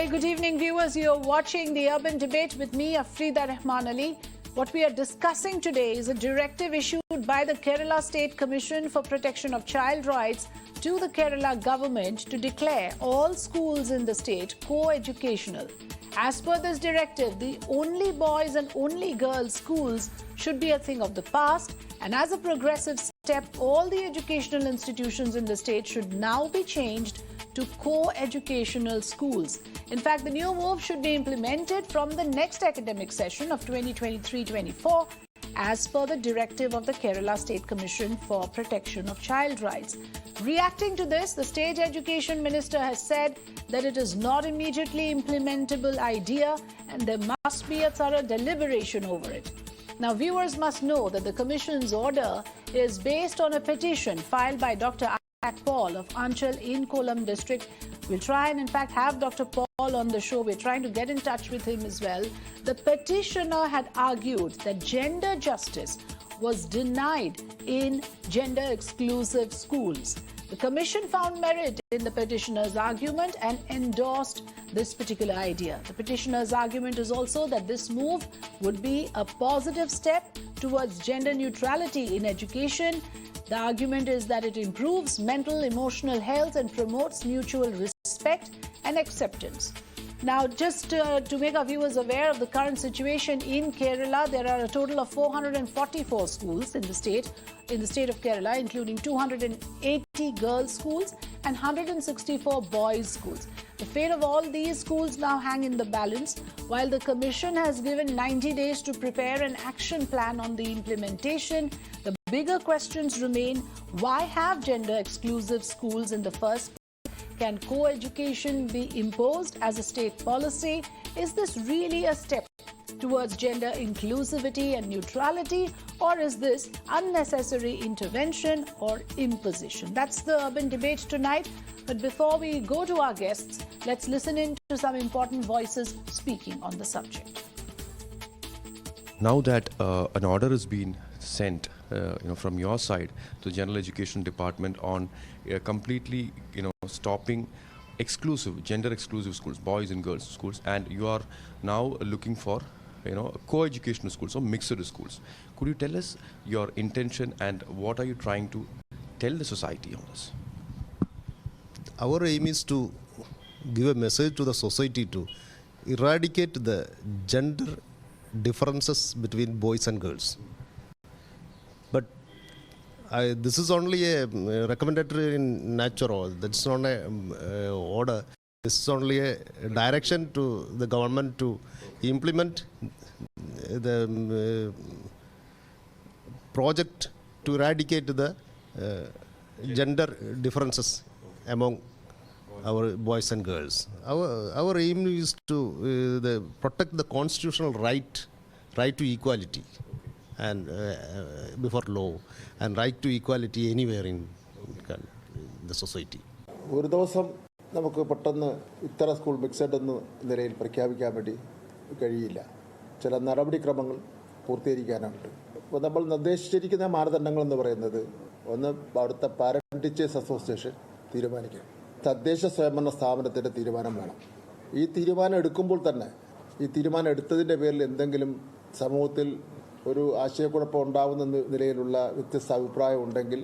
Very good evening, viewers. You're watching the Urban Debate with me, Afrida Rahman Ali. What we are discussing today is a directive issued by the Kerala State Commission for Protection of Child Rights to the Kerala government to declare all schools in the state co-educational. As per this directive, the only boys and only girls schools should be a thing of the past, and as a progressive step, all the educational institutions in the state should now be changed to co-educational schools. In fact, the new move should be implemented from the next academic session of 2023-24 as per the directive of the Kerala State Commission for Protection of Child Rights. Reacting to this, the State Education Minister has said that it is not immediately implementable idea and there must be a thorough deliberation over it. Now, viewers must know that the Commission's order is based on a petition filed by Dr. Paul of Anchal in Kollam district. We'll try and in fact have Dr. Paul on the show. We're trying to get in touch with him as well. The petitioner had argued that gender justice was denied in gender exclusive schools. The Commission found merit in the petitioner's argument and endorsed this particular idea. The petitioner's argument is also that this move would be a positive step towards gender neutrality in education. The argument is that it improves mental, emotional health and promotes mutual respect and acceptance. Now, just to make our viewers aware of the current situation in Kerala, there are a total of 444 schools in the state of Kerala, including 280 girls' schools and 164 boys' schools. The fate of all these schools now hang in the balance, while the Commission has given 90 days to prepare an action plan on the implementation. The bigger questions remain: why have gender-exclusive schools in the first place? Can co-education be imposed as a state policy? Is this really a step towards gender inclusivity and neutrality, or is this unnecessary intervention or imposition? That's the urban debate tonight. But before we go to our guests, let's listen in to some important voices speaking on the subject. Now that an order has been sent from your side to the General Education Department on completely stopping gender exclusive schools, boys and girls schools, and you are now looking for co-educational schools or mixed schools. Could you tell us your intention and what are you trying to tell the society on this? Our aim is to give a message to the society to eradicate the gender differences between boys and girls. But this is only a recommendatory in nature. That's not an order. This is only a direction to the government to implement the project to eradicate the gender differences among our boys and girls. Our aim is to protect the constitutional right to equality and before law, and right to equality anywhere in the society. ഒരു ദിവസം നമുക്ക് പെട്ടെന്ന് ഇത്ര school mixed എന്ന നിലയിൽ പ്രഖ്യാപിക്കാൻ വേണ്ടി കഴിയില്ല. ചില നടപടിക്രമങ്ങൾ പൂർത്തീകരിക്കാനുണ്ട്. അപ്പോൾ നമ്മൾ നിർദ്ദേശിച്ചിരിക്കുന്ന മാനദണ്ഡങ്ങൾ എന്ന് പറയുന്നത്, ഒന്ന് അവിടുത്തെ പാരന്റ് ടീച്ചേഴ്സ് അസോസിയേഷൻ തീരുമാനിക്കണം. തദ്ദേശ സ്വയംഭരണ സ്ഥാപനത്തിൻ്റെ തീരുമാനം വേണം. ഈ തീരുമാനം എടുക്കുമ്പോൾ തന്നെ ഈ തീരുമാനം എടുത്തതിൻ്റെ പേരിൽ എന്തെങ്കിലും സമൂഹത്തിൽ ഒരു ആശയക്കുഴപ്പം ഉണ്ടാകുന്ന നിലയിലുള്ള വ്യത്യസ്ത അഭിപ്രായം ഉണ്ടെങ്കിൽ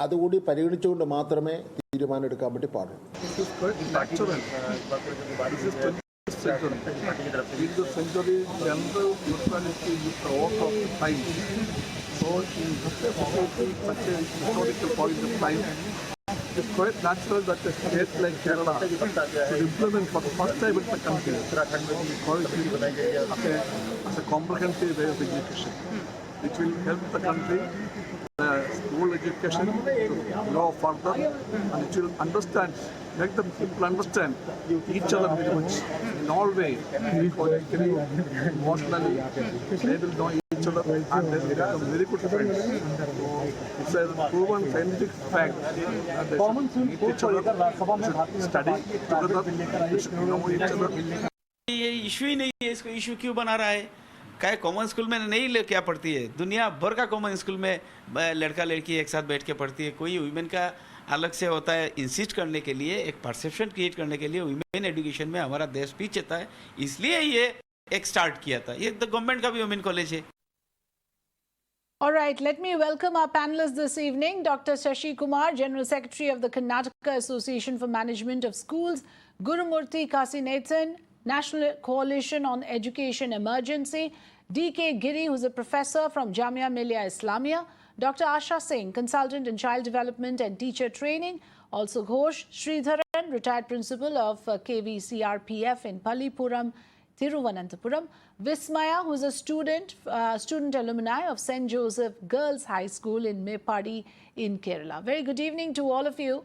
അതുകൂടി പരിഗണിച്ചുകൊണ്ട് മാത്രമേ തീരുമാനം എടുക്കാൻ വേണ്ടി പാടുള്ളൂ. It's quite natural that a state like Kerala should implement for the first time in the country as a comprehensive way of education. It will help the country, school education, to go further, and it will make them people understand each other very much in all ways, politically, emotionally. They will know each other and they will become very good friends. It's a proven scientific fact that they should meet each other, should study together, they should know each other. ये issue ही नहीं है, इसको issue क्यों बना रहा है? क्या common school में नहीं क्या पढ़ती है? दुनिया भर का कॉमन स्कूल में लड़का लड़की एक साथ बैठ के पढ़ती है. कोई वुमेन का अलग से होता है इंसिस्ट करने के लिए, एक परसेप्शन क्रिएट करने के लिए वुमेन एजुकेशन में हमारा देश पीछे था, इसलिए ये एक स्टार्ट किया था। ये तो गवर्नमेंट का भी वुमेन कॉलेज है। All right, let me welcome our panelists this evening. Dr. Shashi Kumar, General Secretary of the Karnataka Association for Management of Schools; Gurumurthy Kasinathan, National Coalition on Education Emergency; D.K. Giri, who's a professor from Jamia Millia Islamia; Dr. Asha Singh, Consultant in Child Development and Teacher Training; also Ghosh Sridharan, retired principal of KVCRPF in Pallipuram, Thiruvananthapuram; Vismaya, who is a student alumni of St. Joseph Girls High School in Mepadi in Kerala. Very good evening to all of you.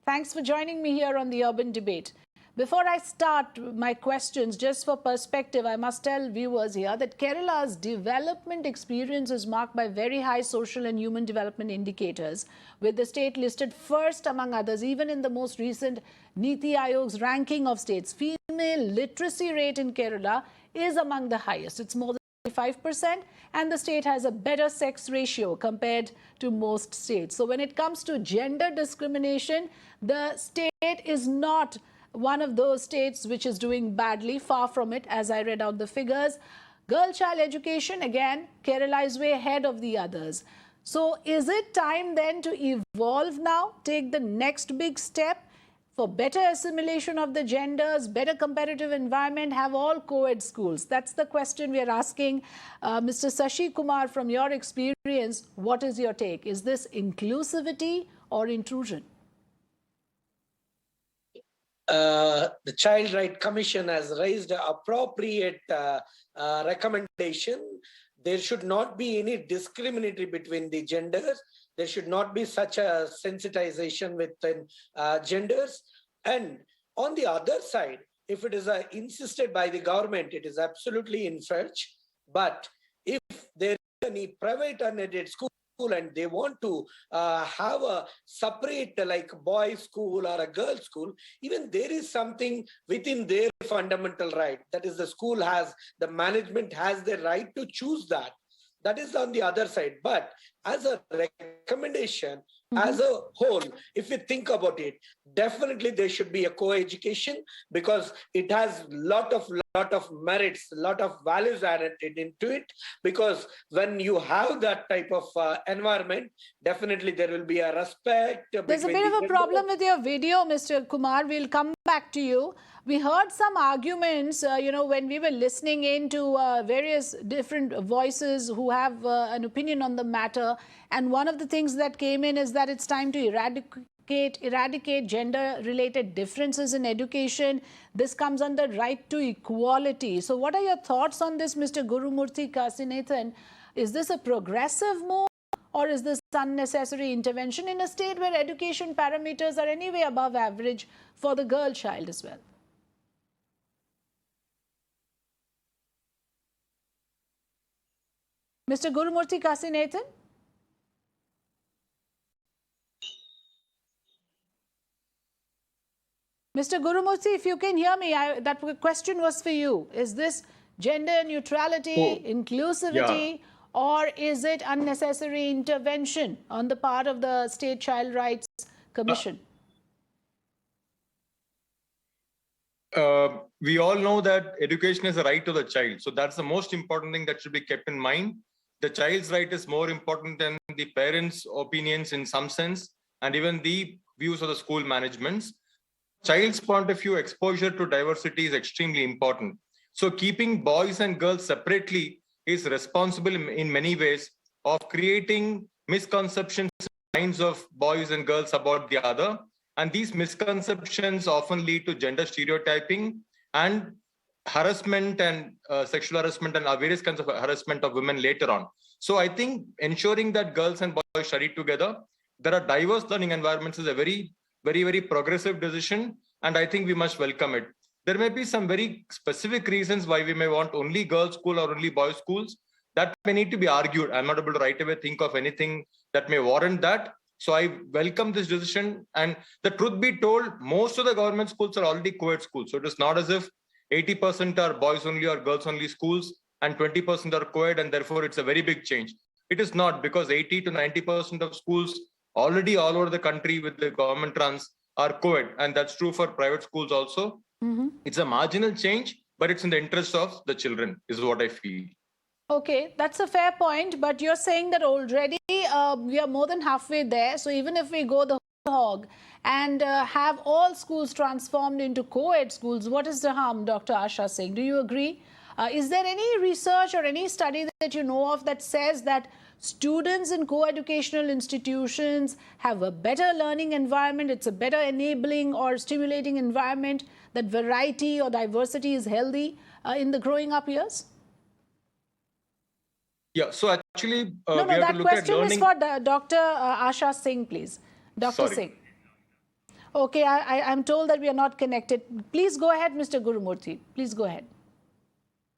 Thanks for joining me here on the Urban Debate. Before I start my questions, just for perspective, I must tell viewers here that Kerala's development experience is marked by very high social and human development indicators, with the state listed first among others, even in the most recent Niti Aayog's ranking of states. Female literacy rate in Kerala is among the highest. It's more than 5%, and the state has a better sex ratio compared to most states. So when it comes to gender discrimination, the state is not one of those states which is doing badly, far from it, as I read out the figures. Girl child education, again, Kerala is way ahead of the others. So is it time then to evolve now, take the next big step for better assimilation of the genders, better competitive environment, have all co-ed schools? That's the question we are asking. Mr. Shashi Kumar, from your experience, what is your take? Is this inclusivity or intrusion? The Child Right Commission has raised an appropriate recommendation. There should not be any discriminatory between the genders. There should not be such a sensitization within genders. And on the other side, if it is insisted by the government, it is absolutely in fetch. But if there is any private unaided school and they want to have a separate like boys school or a girls school, even there is something within their fundamental right. That is, the school has, the management has the right to choose that. That is on the other side. But as a recommendation, as a whole, if you think about it, definitely there should be a co-education, because it has lot of merits, lot of values added into it. Because when you have that type of environment, definitely there will be a respect. There's a bit of a problem with your video, Mr. Kumar. We'll come back to you. We heard some arguments, when we were listening into various different voices who have an opinion on the matter. And one of the things that came in is that it's time to eradicate gender-related differences in education. This comes under right to equality. So what are your thoughts on this, Mr. Gurumurthy Kasinathan? Is this a progressive move, or is this unnecessary intervention in a state where education parameters are anyway above average for the girl child as well? Mr. Gurumurthy Kasinathan? Mr. Gurumurthy, if you can hear me, that question was for you. Is this gender neutrality, inclusivity, or is it unnecessary intervention on the part of the State Child Rights Commission? We all know that education is a right to the child. So that's the most important thing that should be kept in mind. The child's right is more important than the parents' opinions in some sense, and even the views of the school managements. Child's point of view, exposure to diversity is extremely important. So keeping boys and girls separately is responsible in many ways of creating misconceptions in the minds of boys and girls about the other. And these misconceptions often lead to gender stereotyping and harassment and sexual harassment and various kinds of harassment of women later on. So I think ensuring that girls and boys study together, there are diverse learning environments, is a very, very progressive decision, and I think we must welcome it. There may be some very specific reasons why we may want only girls' school or only boys' schools. That may need to be argued. I'm not able to right away think of anything that may warrant that. So I welcome this decision. And the truth be told, most of the government schools are already co-ed schools. So it is not as if 80% are boys only or girls only schools and 20% are co-ed, and therefore it's a very big change. It is not, because 80 to 90% of schools Already all over the country with the government runs are co-ed, and that's true for private schools also. It's a marginal change, but it's in the interest of the children, is what I feel. Okay, that's a fair point, but you're saying that already we are more than halfway there. So even if we go the hog and have all schools transformed into co-ed schools, what is the harm, Dr. Asha Singh? Do you agree? Is there any research or any study that you know of that says that students in co-educational institutions have a better learning environment, it's a better enabling or stimulating environment, that variety or diversity is healthy in the growing up years? Yeah, so actually, No, we have that to look at question is learning. for Dr. Asha Singh, please. Dr. Sorry. Singh. Okay, I'm told that we are not connected. Please go ahead, Mr. Gurumurthy. Please go ahead.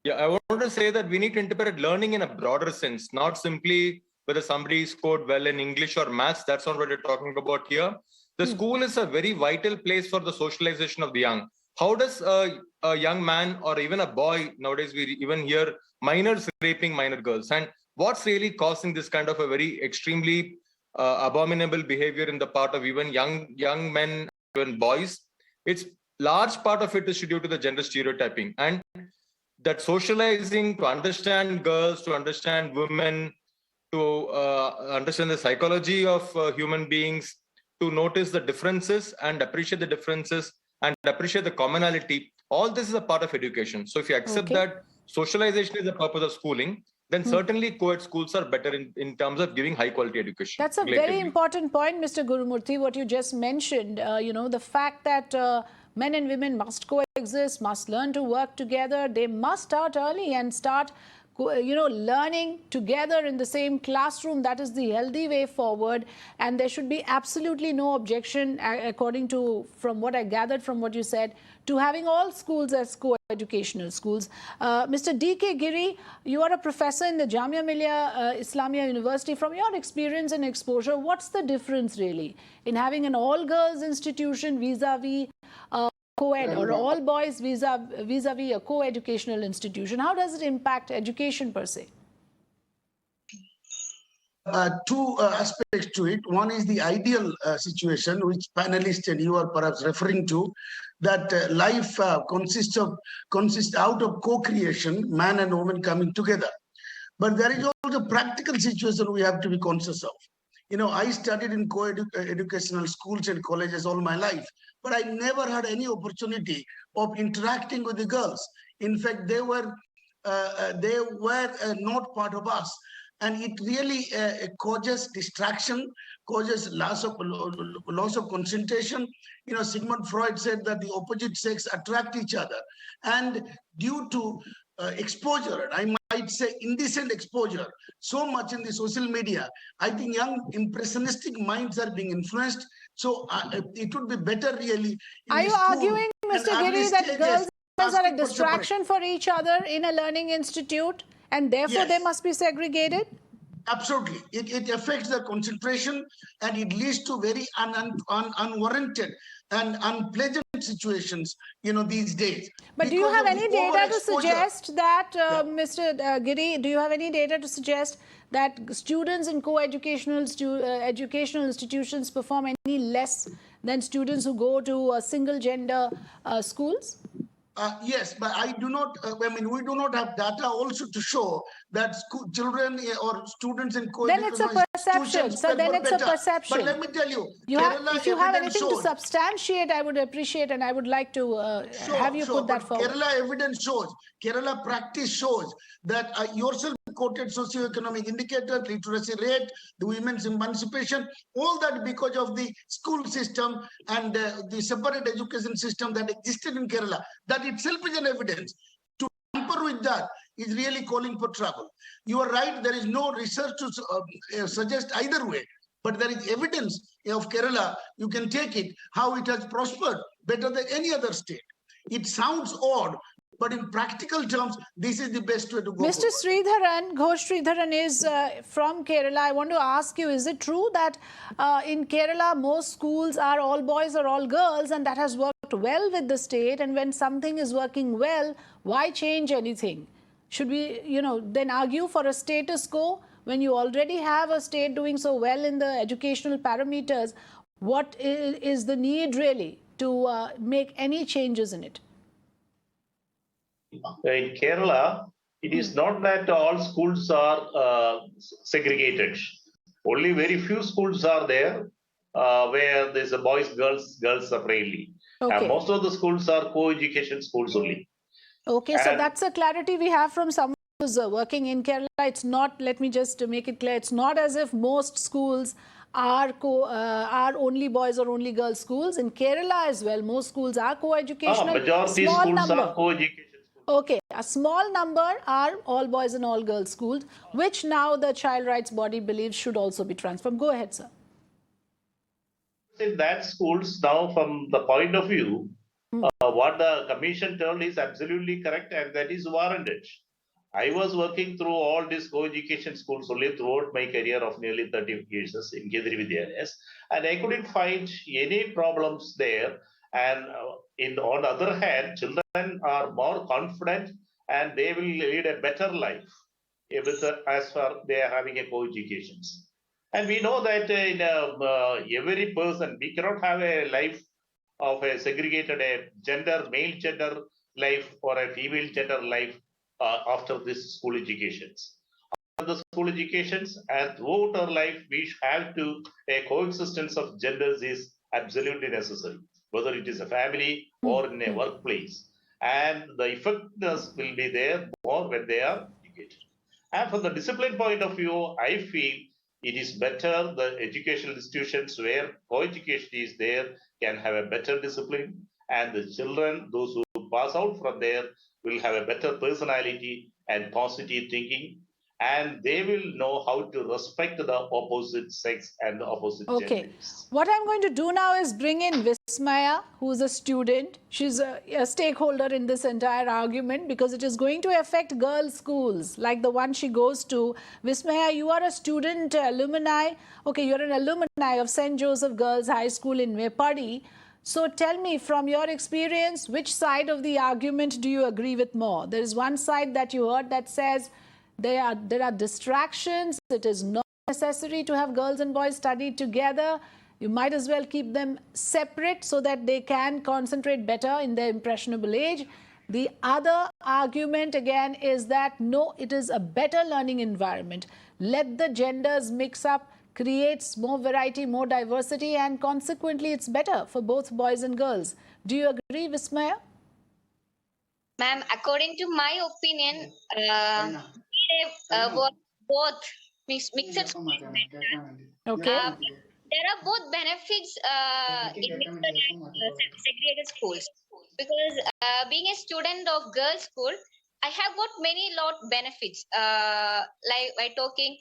Yeah, I want to say that we need to interpret learning in a broader sense, not simply whether somebody scored well in English or maths. That's not what we're talking about here. The school is a very vital place for the socialization of the young. How does a young man or even a boy, nowadays we even hear minors raping minor girls, and what's really causing this kind of a very extremely abominable behavior in the part of even young men, even boys? It's large part of it is due to the gender stereotyping, and that socializing to understand girls, to understand women, to understand the psychology of human beings, to notice the differences and appreciate the differences and appreciate the commonality. All this is a part of education. So if you accept that socialization is the purpose of schooling, then certainly co-ed schools are better in terms of giving high quality education. That's a very important point, Mr. Gurumurthy, what you just mentioned. The fact that men and women must coexist, must learn to work together. They must start early and start learning together in the same classroom. That is the healthy way forward, and there should be absolutely no objection, according to, from what I gathered from what you said, to having all schools as co-educational schools. Mr. D.K. Giri, you are a professor in the Jamia Millia Islamia University. From your experience and exposure, what's the difference really in having an all-girls institution vis-a-vis co-ed, or all boys vis-a-vis a co-educational institution? How does it impact education per se? Two aspects to it. One is the ideal situation, which panelists and you are perhaps referring to, that life consists out of co-creation, man and woman coming together. But there is also a practical situation we have to be conscious of. I studied in co-educational schools and colleges all my life, but I never had any opportunity of interacting with the girls. In fact, they were not part of us. And it really causes distraction, causes loss of concentration. Sigmund Freud said that the opposite sex attract each other. And due to exposure, I might say indecent exposure, so much in the social media, I think young impressionistic minds are being influenced. So it would be better really. Are you arguing, Mr. Giri, that girls are a distraction for each other in a learning institute, and therefore they must be segregated? Absolutely. It affects the concentration, and it leads to very unwarranted and unpleasant situations, these days. But do you have any data to suggest that, Mr. Giri, do you have any data to suggest that students in co-educational educational institutions perform any less than students who go to single gender schools? Yes, but I do not, we do not have data also to show that children or students in co-educational then it's a perception. So then it's better. A perception. But let me tell you, if you have anything to substantiate, I would appreciate, and I would like to have you put that forward. Kerala evidence shows, Kerala practice shows that yourself quoted socioeconomic indicators, literacy rate, the women's emancipation, all that because of the school system and the separate education system that existed in Kerala. That itself is an evidence. To tamper with that is really calling for trouble. You are right, there is no research to suggest either way, but there is evidence of Kerala. You can take it, how it has prospered better than any other state. It sounds odd, but in practical terms, this is the best way to go. Mr. Sridharan, Ghosh Sridharan is from Kerala. I want to ask you, is it true that in Kerala, most schools are all boys or all girls, and that has worked well with the state? And when something is working well, why change anything? Should we, then argue for a status quo when you already have a state doing so well in the educational parameters, what is the need really to make any changes in it? In Kerala, it is not that all schools are segregated. Only very few schools are there where there's a boys, girls separately. Okay. Most of the schools are co-education schools only. Okay, so And- that's a clarity we have from someone who's working in Kerala. It's not, let me just make it clear, it's not as if most schools are only boys or only girls schools. In Kerala as well, most schools are co-educational. Majority Small schools number. are co-education schools. Okay, a small number are all boys and all girls schools, which now the child rights body believes should also be transformed. Go ahead, sir. In that schools now, from the point of view, what the commission told is absolutely correct, and that is warranted. I was working through all these co-education schools only throughout my career of nearly 30 years in Kendriya Vidyalaya, and I couldn't find any problems there. And on the other hand, children are more confident and they will lead a better life as far they are having a co-educations. And we know that in every person, we cannot have a life of a segregated male gender life or a female gender life after this school educations. After the school educations and throughout our life, we have to, a coexistence of genders is absolutely necessary, whether it is a family or in a workplace. And the effectiveness will be there more when they are educated. And from the discipline point of view, I feel it is better the educational institutions where co-education is there can have a better discipline, and the children, those who pass out from there, will have a better personality and positive thinking, and they will know how to respect the opposite sex and the opposite genders. What I'm going to do now is bring in Vismaya, who's a student. She's a stakeholder in this entire argument because it is going to affect girls' schools like the one she goes to. Vismaya, you are a student alumni. Okay, you're an alumni of St. Joseph Girls High School in Mepadi. So tell me, from your experience, which side of the argument do you agree with more? There is one side that you heard that says there are distractions. It is not necessary to have girls and boys study together. You might as well keep them separate so that they can concentrate better in their impressionable age. The other argument again is that no, it is a better learning environment. Let the genders mix up, creates more variety, more diversity, and consequently it's better for both boys and girls. Do you agree, Vismaya? Ma'am, according to my opinion, both mixed schools. Okay. There are both benefits in mixed and segregated schools, because being a student of girls' school, I have got many benefits. Like by talking,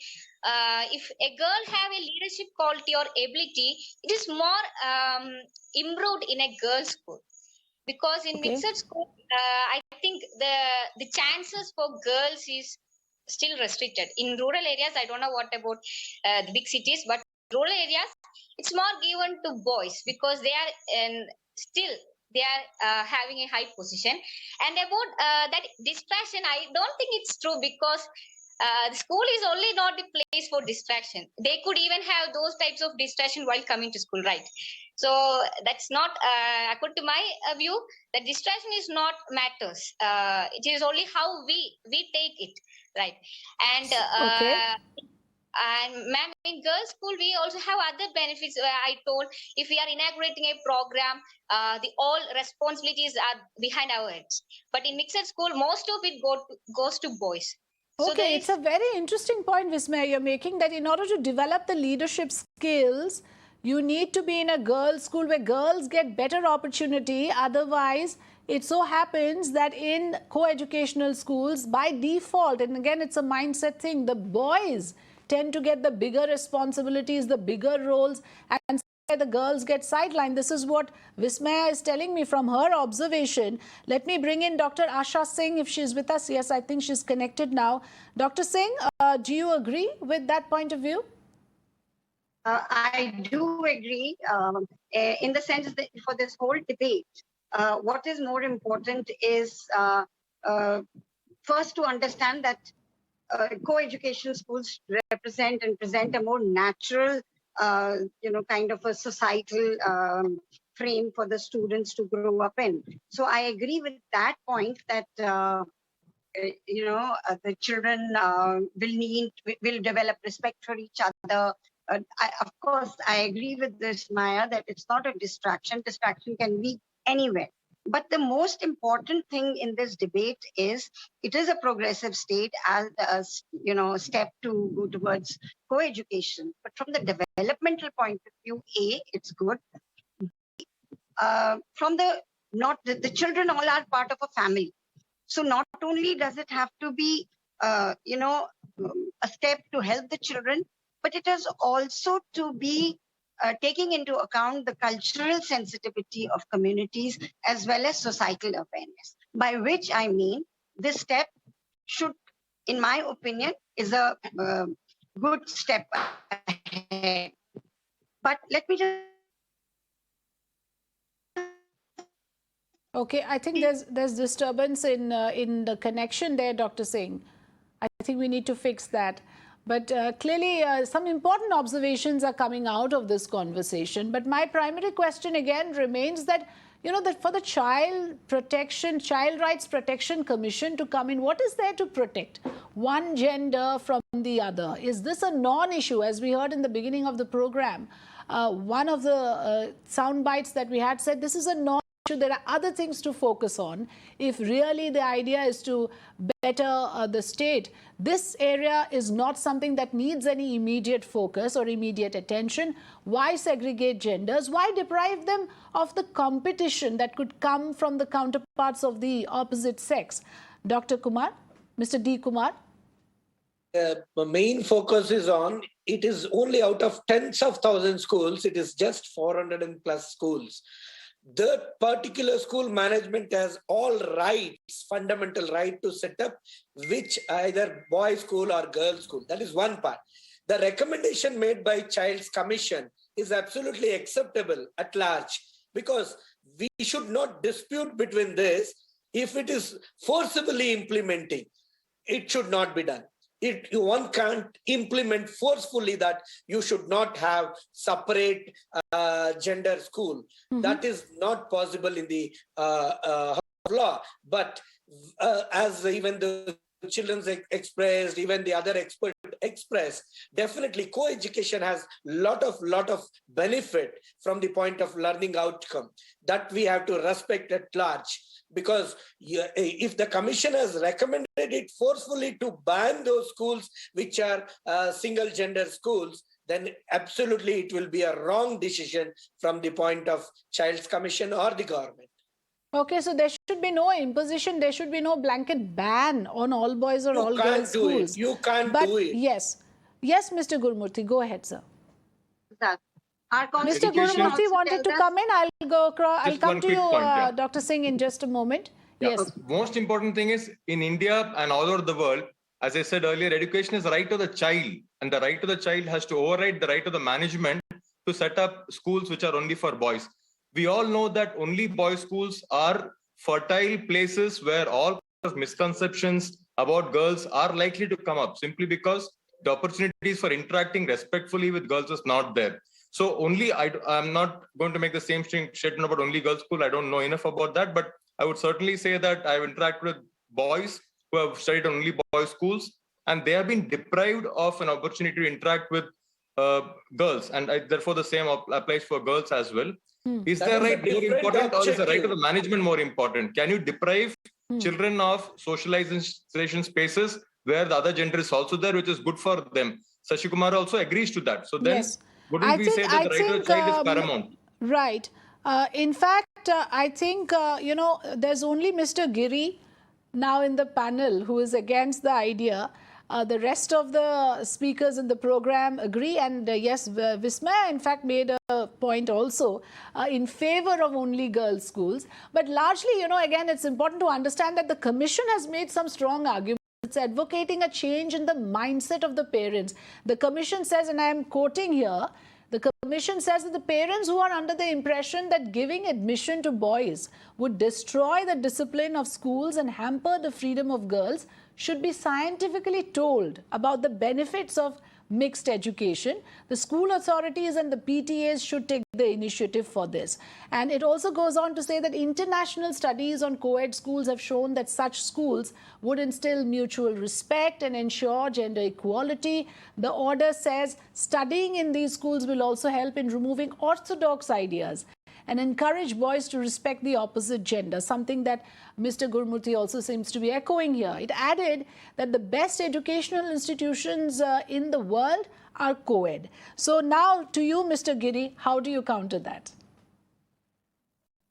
if a girl have a leadership quality or ability, it is more improved in a girls' school. Because in mixed school, I think the chances for girls is still restricted. In rural areas, I don't know what about the big cities, but rural areas, it's more given to boys because they are still they are having a high position. And about that distraction, I don't think it's true, because the school is only not the place for distraction. They could even have those types of distraction while coming to school, right? So that's not, according to my view, the distraction is not matters. It is only how we take it, right? And and ma'am, in girls' school, we also have other benefits. I told, if we are inaugurating a program, the all responsibilities are behind our heads. But in mixed school, most of it goes to boys. So okay, it's a very interesting point, Vismaya, you're making, that in order to develop the leadership skills, you need to be in a girls' school where girls get better opportunity. Otherwise, it so happens that in co-educational schools, by default, and again, it's a mindset thing, the boys tend to get the bigger responsibilities, the bigger roles, and the girls get sidelined. This is what Vismaya is telling me from her observation. Let me bring in Dr. Asha Singh if she's with us. Yes, I think she's connected now. Dr. Singh, do you agree with that point of view? I do agree in the sense that for this whole debate, what is more important is first to understand that co-education schools represent and present a more natural, kind of a societal frame for the students to grow up in. So I agree with that point that the children will develop respect for each other. Of course, I agree with this, Maya, that it's not a distraction. Distraction can be anywhere. But the most important thing in this debate is it is a progressive state as a step to go towards co-education. But from the developmental point of view, it's good. From the children all are part of a family. So not only does it have to be, a step to help the children, but it has also to be taking into account the cultural sensitivity of communities as well as societal awareness. By which I mean, this step should, in my opinion, is a good step ahead. But let me just... Okay, I think there's disturbance in the connection there, Dr. Singh. I think we need to fix that. But clearly, some important observations are coming out of this conversation. But my primary question again remains that, that for the Child Rights Protection Commission to come in, what is there to protect one gender from the other? Is this a non-issue? As we heard in the beginning of the program, one of the sound bites that we had said this is a non-issue. There are other things to focus on. If really the idea is to better the state, this area is not something that needs any immediate focus or immediate attention. Why segregate genders? Why deprive them of the competition that could come from the counterparts of the opposite sex? Dr. Kumar, Mr. D. Kumar? The main focus is on, it is only out of tens of thousands schools, it is just 400 and plus schools. The particular school management has all rights, fundamental right to set up which either boys school or girls school. That is one part. The recommendation made by Child's Commission is absolutely acceptable at large, because we should not dispute between this. If it is forcibly implementing, it should not be done. One can't implement forcefully that you should not have separate gender school. That is not possible in the law. But as even the children expressed, even the other experts expressed, definitely co-education has lot of benefit from the point of learning outcome that we have to respect at large. Because if the commission has recommended it forcefully to ban those schools which are single gender schools, then absolutely it will be a wrong decision from the point of Child's Commission or the government. Okay, so there should be no imposition, there should be no blanket ban on all boys or all girls schools. You can't do it. Yes, Mr. Gurmurthy, go ahead, sir. Mr. Education- Gurmurthy wanted to come in. I'll Just come one to quick you, point, yeah. Dr. Singh, in just a moment. Yeah. Yes. Most important thing is, in India and all over the world, as I said earlier, education is right to the child, and the right to the child has to override the right of the management to set up schools which are only for boys. We all know that only boys' schools are fertile places where all misconceptions about girls are likely to come up, simply because the opportunities for interacting respectfully with girls is not there. So I'm not going to make the same statement about only girls' school. I don't know enough about that, but I would certainly say that I've interacted with boys who have studied only boys' schools, and they have been deprived of an opportunity to interact with girls, and therefore the same applies for girls as well. Is the right more important, or is the right of the management more important? Can you deprive children of socialization spaces where the other gender is also there, which is good for them? Sashi Kumar also agrees to that. So then, wouldn't we say that the right of the child is paramount? Right. In fact, I think, there's only Mr. Giri now in the panel who is against the idea. The rest of the speakers in the program agree, and yes, Vismaya in fact made a point also in favor of only girls' schools. But largely, again, it's important to understand that the Commission has made some strong arguments. It's advocating a change in the mindset of the parents. The Commission says, and I am quoting here, the Commission says that the parents who are under the impression that giving admission to boys would destroy the discipline of schools and hamper the freedom of girls should be scientifically told about the benefits of mixed education. The school authorities and the PTAs should take the initiative for this. And it also goes on to say that international studies on co-ed schools have shown that such schools would instill mutual respect and ensure gender equality. The order says studying in these schools will also help in removing orthodox ideas and encourage boys to respect the opposite gender, something that Mr. Gurmurthy also seems to be echoing here. It added that the best educational institutions in the world are co-ed. So now to you, Mr. Giri, how do you counter that?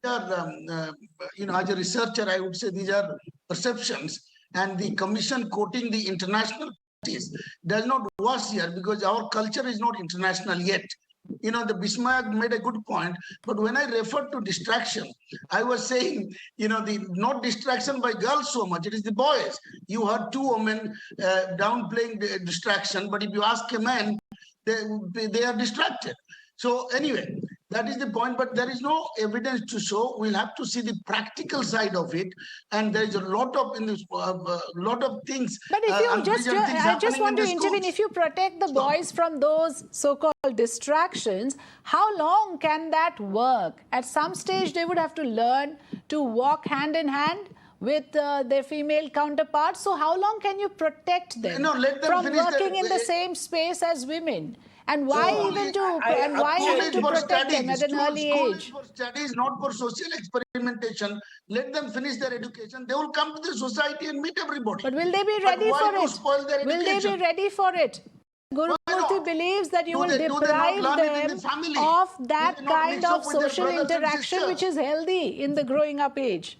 As a researcher, I would say these are perceptions, and the commission quoting the international does not work here because our culture is not international yet. The Bismarck made a good point, but when I referred to distraction, I was saying, the not distraction by girls so much, it is the boys. You heard two women downplaying the distraction, but if you ask a man, they are distracted. So anyway, that is the point, but there is no evidence to show. We'll have to see the practical side of it, and there is a lot of things. But if you I just want to intervene. If you protect the boys from those so-called distractions, how long can that work? At some stage, they would have to learn to walk hand in hand with their female counterparts. So how long can you protect them from working in the same space as women? And why even to protect them at an early age? For studies, not for social experimentation. Let them finish their education. They will come to the society and meet everybody. But will they be ready for it? Will they be ready for it? Gurumurthy believes that you will deprive them of that kind of social interaction which is healthy in the growing up age.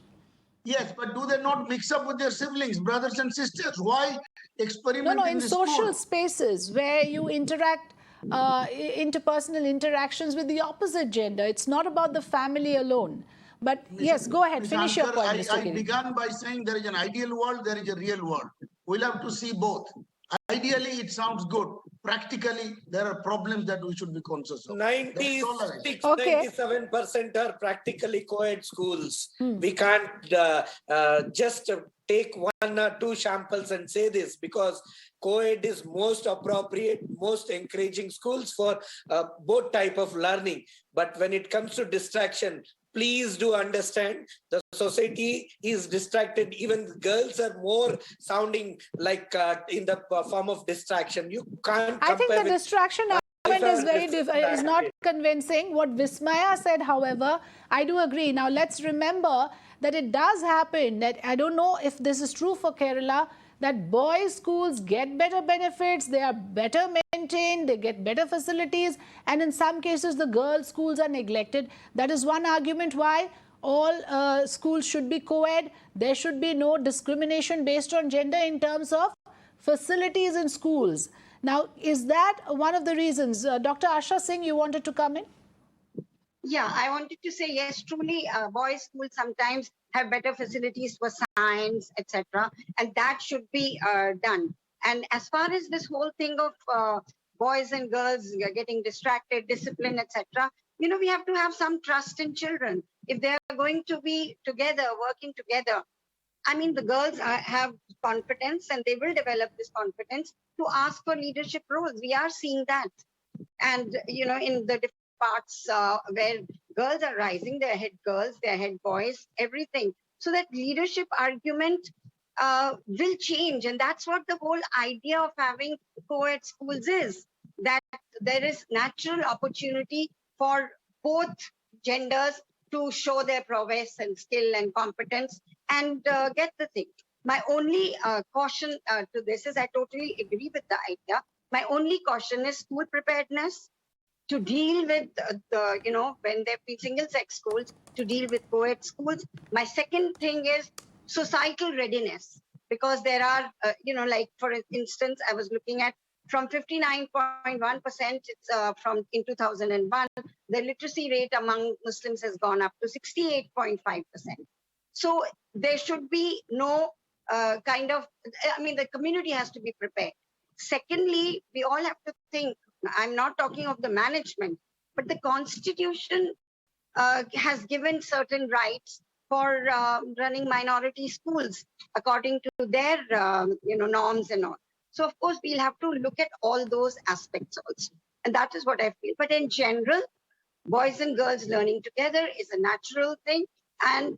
Yes, but do they not mix up with their siblings, brothers and sisters? Why experiment in social spaces where you interact, interpersonal interactions with the opposite gender. It's not about the family alone. But yes, go ahead, finish your point, Mr. Giri. I began by saying there is an ideal world, there is a real world. We'll have to see both. Ideally, it sounds good. Practically, there are problems that we should be conscious of. 97% are practically co-ed schools. We can't just take one or two samples and say this, because co-ed is most appropriate, most encouraging schools for both type of learning. But when it comes to distraction, please do understand the society is distracted. Even girls are more sounding like in the form of distraction. You can't. I think the distraction argument is not convincing. What Vismaya said, however, I do agree. Now let's remember that it does happen that, I don't know if this is true for Kerala, that boys' schools get better benefits, they are better maintained, they get better facilities, and in some cases the girls' schools are neglected. That is one argument why all schools should be co-ed. There should be no discrimination based on gender in terms of facilities in schools. Now, is that one of the reasons? Dr. Asha Singh, you wanted to come in? Yeah, I wanted to say, yes, truly, boys' schools sometimes have better facilities for science, etc., and that should be done. And as far as this whole thing of boys and girls getting distracted, discipline, etc., we have to have some trust in children. If they are going to be together, working together, I mean, the girls have confidence and they will develop this confidence to ask for leadership roles. We are seeing that. And, in the different parts where girls are rising, they're head girls, they're head boys, everything. So that leadership argument will change. And that's what the whole idea of having co-ed schools is, that there is natural opportunity for both genders to show their prowess and skill and competence and get the thing. My only caution to this is I totally agree with the idea. My only caution is school preparedness to deal with when there be single-sex schools, to deal with co-ed schools. My second thing is societal readiness, because there are, like for instance, I was looking at from 59.1%, it's from in 2001, the literacy rate among Muslims has gone up to 68.5%. So there should be no the community has to be prepared. Secondly, we all have to think, I'm not talking of the management, but the Constitution has given certain rights for running minority schools according to their norms and all. So of course we'll have to look at all those aspects also, and that is what I feel. But in general, boys and girls learning together is a natural thing and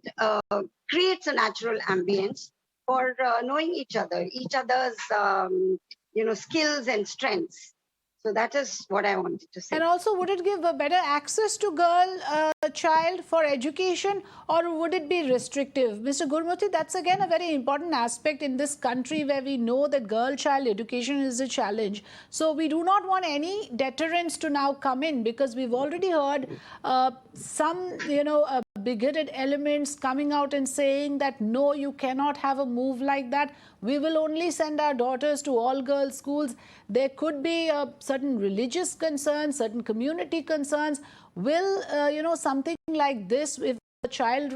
creates a natural ambience for knowing each other's skills and strengths. So that is what I wanted to say. And also, would it give a better access to child for education, or would it be restrictive? Mr. Gurmurthy, that's again a very important aspect in this country where we know that girl-child education is a challenge. So we do not want any deterrents to now come in, because we've already heard some, bigoted elements coming out and saying that no, you cannot have a move like that. We will only send our daughters to all-girls schools. There could be certain religious concerns, certain community concerns. Will, something like this, if the child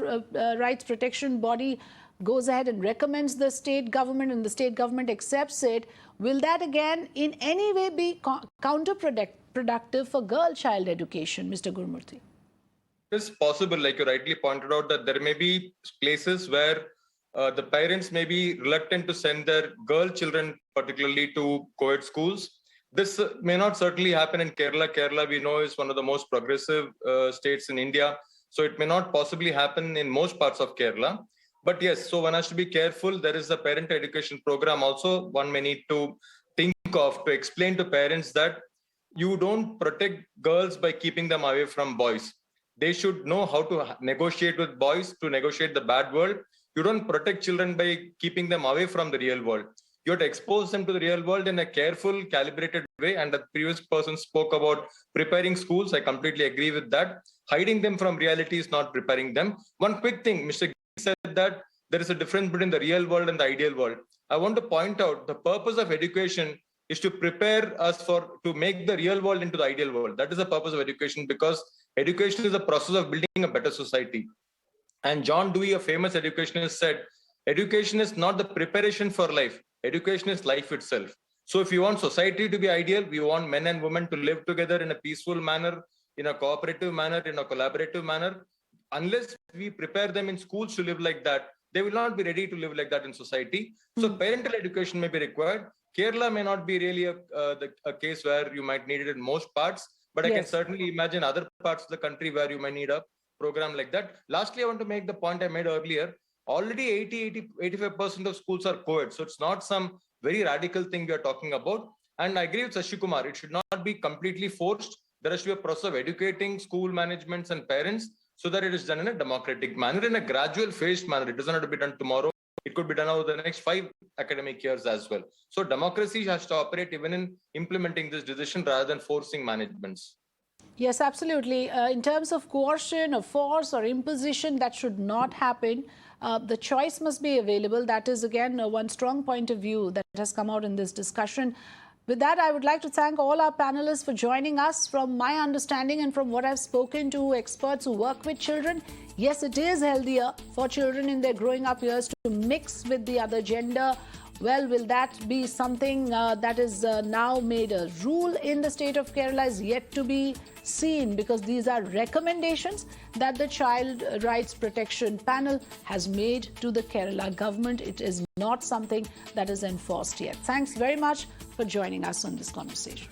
rights protection body goes ahead and recommends the state government and the state government accepts it, will that again in any way be counterproductive for girl-child education, Mr. Gurmurthy? It's possible, like you rightly pointed out, that there may be places where the parents may be reluctant to send their girl children, particularly to co-ed schools. This may not certainly happen in Kerala. Kerala, we know, is one of the most progressive states in India. So it may not possibly happen in most parts of Kerala. But yes, so one has to be careful. There is a parent education program also one may need to think of to explain to parents that you don't protect girls by keeping them away from boys. They should know how to negotiate with boys, to negotiate the bad world. You don't protect children by keeping them away from the real world. You have to expose them to the real world in a careful, calibrated way. And the previous person spoke about preparing schools. I completely agree with that. Hiding them from reality is not preparing them. One quick thing, Mr. said that there is a difference between the real world and the ideal world. I want to point out the purpose of education is to prepare us to make the real world into the ideal world. That is the purpose of education, because education is a process of building a better society. And John Dewey, a famous educationist, said, education is not the preparation for life. Education is life itself. So if you want society to be ideal, we want men and women to live together in a peaceful manner, in a cooperative manner, in a collaborative manner. Unless we prepare them in schools to live like that, they will not be ready to live like that in society. So parental education may be required. Kerala may not be really a case where you might need it in most parts, but I can certainly imagine other parts of the country where you might need a program like that. Lastly, I want to make the point I made earlier. Already 85% of schools are co-ed. So it's not some very radical thing we are talking about. And I agree with Sashi Kumar. It should not be completely forced. There has to be a process of educating school managements and parents so that it is done in a democratic manner, in a gradual, phased manner. It doesn't have to be done tomorrow. It could be done over the next 5 academic years as well. So democracy has to operate even in implementing this decision rather than forcing managements. Yes, absolutely. In terms of coercion or force or imposition, that should not happen. The choice must be available. That is, again, one strong point of view that has come out in this discussion. With that, I would like to thank all our panelists for joining us. From my understanding and from what I've spoken to experts who work with children, yes, it is healthier for children in their growing up years to mix with the other gender. Well, will that be something that is now made a rule in the state of Kerala is yet to be seen, because these are recommendations that the Child Rights Protection Panel has made to the Kerala government. It is not something that is enforced yet. Thanks very much for joining us on this conversation.